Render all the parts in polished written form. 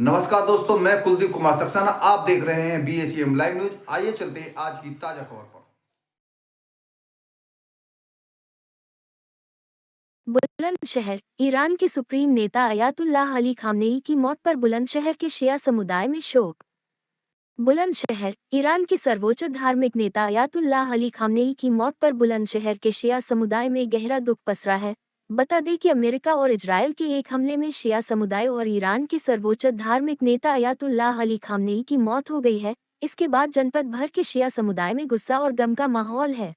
नमस्कार दोस्तों, मैं कुलदीप कुमार सक्सेना। आप देख रहे हैं BACM लाइव न्यूज। आइए चलते हैं आज की ताजा खबर पर। बुलंदशहर, ईरान के सुप्रीम नेता अयातुल्लाह अली खामनेई की मौत पर बुलंदशहर के शिया समुदाय में शोक। बुलंदशहर, ईरान के सर्वोच्च धार्मिक नेता अयातुल्लाह अली खामनेई की मौत पर बुलंदशहर के शिया समुदाय में गहरा दुख पसरा है। बता दें कि अमेरिका और इजरायल के एक हमले में शिया समुदाय और ईरान के सर्वोच्च धार्मिक नेता अयातुल्लाह अली खामनेई की मौत हो गई है। इसके बाद जनपद भर के शिया समुदाय में गुस्सा और गम का माहौल है।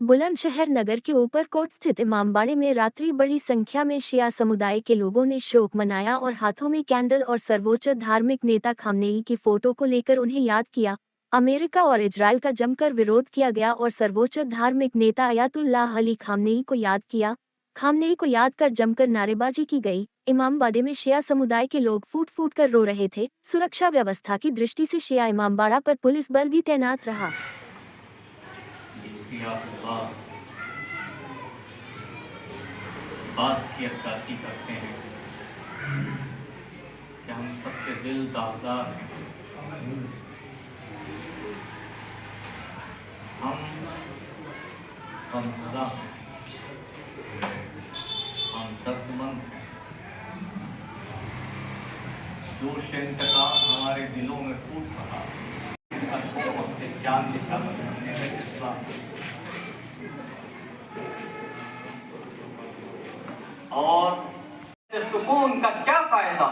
बुलंदशहर नगर के ऊपरकोट स्थित इमामबाड़े में रात्रि बड़ी संख्या में शिया समुदाय के लोगों ने शोक मनाया और हाथों में कैंडल और सर्वोच्च धार्मिक नेता खामनेई की फोटो को लेकर उन्हें याद किया। अमेरिका और इजरायल का जमकर विरोध किया गया और सर्वोच्च धार्मिक नेता अयातुल्लाह अली खामनेई को याद किया। खामनेई को याद कर जमकर नारेबाजी की गई। इमामबाड़े में शिया समुदाय के लोग फूट फूट कर रो रहे थे। सुरक्षा व्यवस्था की दृष्टि से शिया इमामबाड़ा पर पुलिस बल भी तैनात रहा। बात की अक्कासी करते हैं कि हम सबके दिल दागदार हैं। हम गमज़दा हैं, हम दर्दमंद हैं। जो शंका हमारे दिलों में फूट रहा है, जान निकाल हमने और सुकून का क्या फायदा?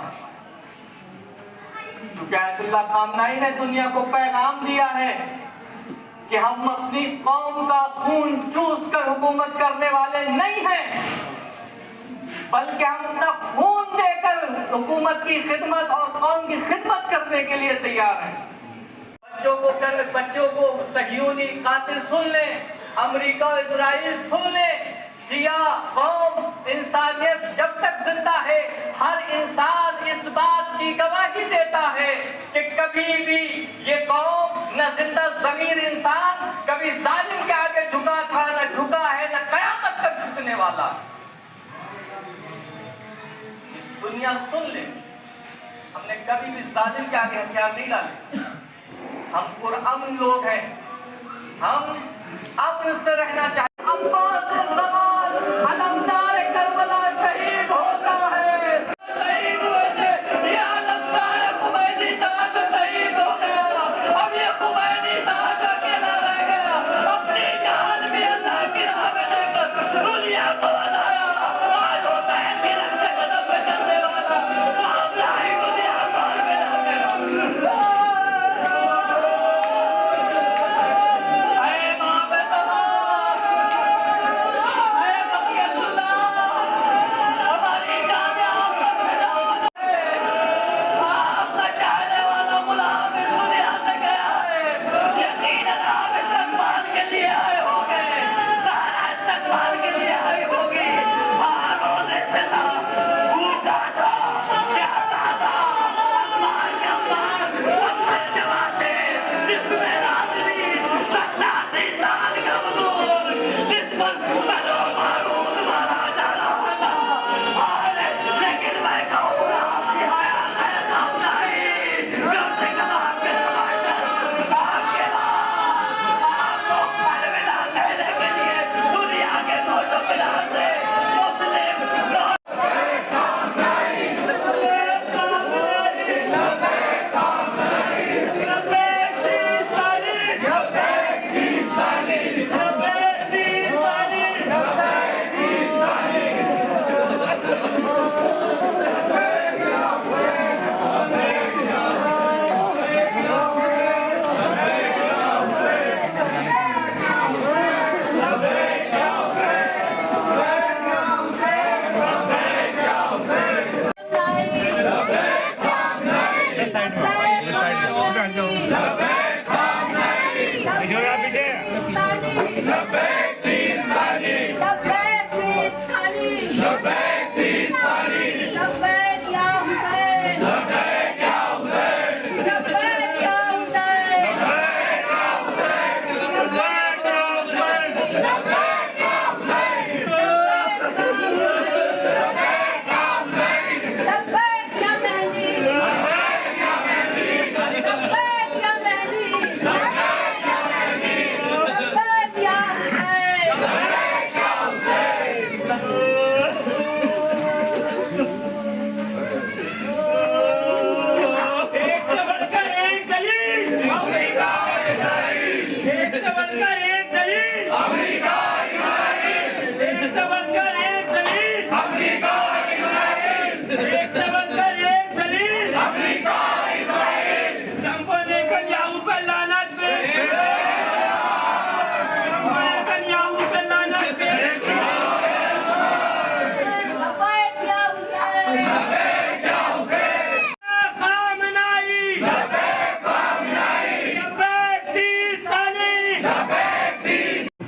क्योंकि अयातुल्लाह खामनेई ने दुनिया को पैगाम दिया है कि हम अपनी कौम का खून चूस कर हुकूमत करने वाले नहीं हैं, बल्कि हम अपना खून देकर हुकूमत की खिदमत और कौम की खिदमत करने के लिए तैयार हैं। बच्चों को सह्यूनी कातिल सुन ले, अमेरिका और इजराइल सुन ले। शिया कौम, इंसानियत जब तक जिंदा है, हर इंसान इस बात की गवाही देता है कि कभी भी ये कौम न जिंदा ज़मीर इंसान कभी जालिम के आगे झुका था, न झुका है, न कयामत तक झुकने वाला। दुनिया सुन ले, हमने कभी भी जालिम के आगे हथियार नहीं डाले। हम पुरअमन लोग हैं, हम अमन से रहना चाहते। अलमदार करबला शहीद होता है, शहीद हुए थे। ये अलमदार खुमैनी ताज शहीद हो गया। अब ये खुमैनी ताज अकेला रह गया। अपनी जान भी अल्लाह की राह में देकर दुनिया को बनाया। आज होता है तिरक से कदम पे चलने वाला, मामला ही दुनिया भर में आ गया।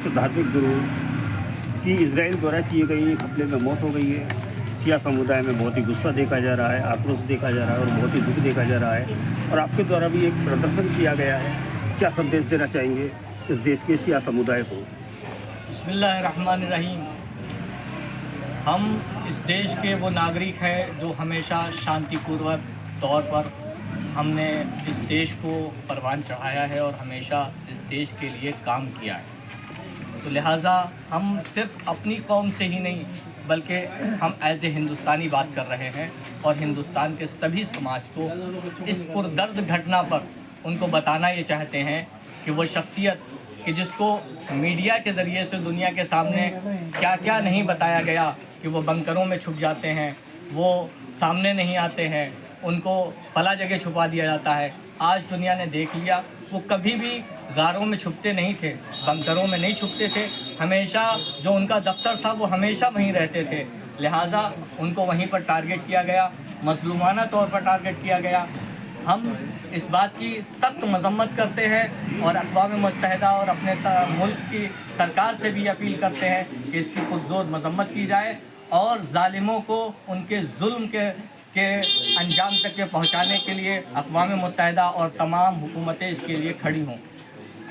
सर्वोच्च धार्मिक गुरु की इजराइल द्वारा किए गए हमले में मौत हो गई है। शिया समुदाय में बहुत ही गुस्सा देखा जा रहा है, आक्रोश देखा जा रहा है और बहुत ही दुख देखा जा रहा है। और आपके द्वारा भी एक प्रदर्शन किया गया है, क्या संदेश देना चाहेंगे इस देश के शिया समुदाय को? बिस्मिल्लाहिर्रहमानिर्रहीम। हम इस देश के वो नागरिक हैं जो हमेशा शांतिपूर्वक तौर पर हमने इस देश को परवान चढ़ाया है और हमेशा इस देश के लिए काम किया है। तो लिहाजा हम सिर्फ अपनी कौम से ही नहीं बल्कि हम एज ए हिंदुस्तानी बात कर रहे हैं और हिंदुस्तान के सभी समाज को इस पुरदर्द घटना पर उनको बताना ये चाहते हैं कि वो शख्सियत कि जिसको मीडिया के ज़रिए से दुनिया के सामने क्या क्या नहीं बताया गया कि वो बंकरों में छुप जाते हैं, वो सामने नहीं आते हैं, उनको फला जगह छुपा दिया जाता है। आज दुनिया ने देख लिया वो कभी भी गारों में छुपते नहीं थे, बंकरों में नहीं छुपते थे। हमेशा जो उनका दफ्तर था वो हमेशा वहीं रहते थे। लिहाजा उनको वहीं पर टारगेट किया गया, मज़लूमाना तौर पर टारगेट किया गया। हम इस बात की सख्त मजम्मत करते हैं और अक़वाम मुत्तहिदा और अपने मुल्क की सरकार से भी अपील करते हैं कि इसकी पुरज़ोर मजम्मत की जाए और ज़ालिमों को उनके जुल्म के अंजाम तक के पहुँचाने के लिए अक़वाम मुत्तहिदा और तमाम हुकूमतें इसके लिए खड़ी हों।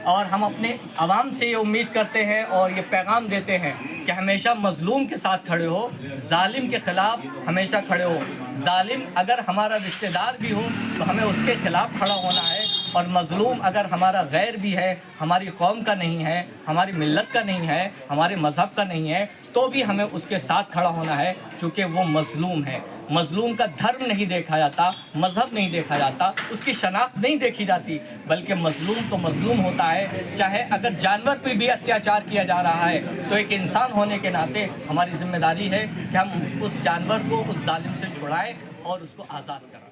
और हम अपने आवाम से ये उम्मीद करते हैं और ये पैगाम देते हैं कि हमेशा मज़लूम के साथ खड़े हो, जालिम के ख़िलाफ़ हमेशा खड़े हो। जालिम अगर हमारा रिश्तेदार भी हो तो हमें उसके ख़िलाफ़ खड़ा होना है, और मज़लूम अगर हमारा गैर भी है, हमारी कौम का नहीं है, हमारी मिल्लत का नहीं है, हमारे मज़हब का नहीं है, तो भी हमें उसके साथ खड़ा होना है, चूँकि वो मज़लूम है। मज़लूम का धर्म नहीं देखा जाता, मज़हब नहीं देखा जाता, उसकी शनाख्त नहीं देखी जाती, बल्कि मज़लूम तो मज़लूम होता है। चाहे अगर जानवर पर भी अत्याचार किया जा रहा है तो एक इंसान होने के नाते हमारी जिम्मेदारी है कि हम उस जानवर को उस जालिम से छुड़ाएं और उसको आज़ाद कराएं।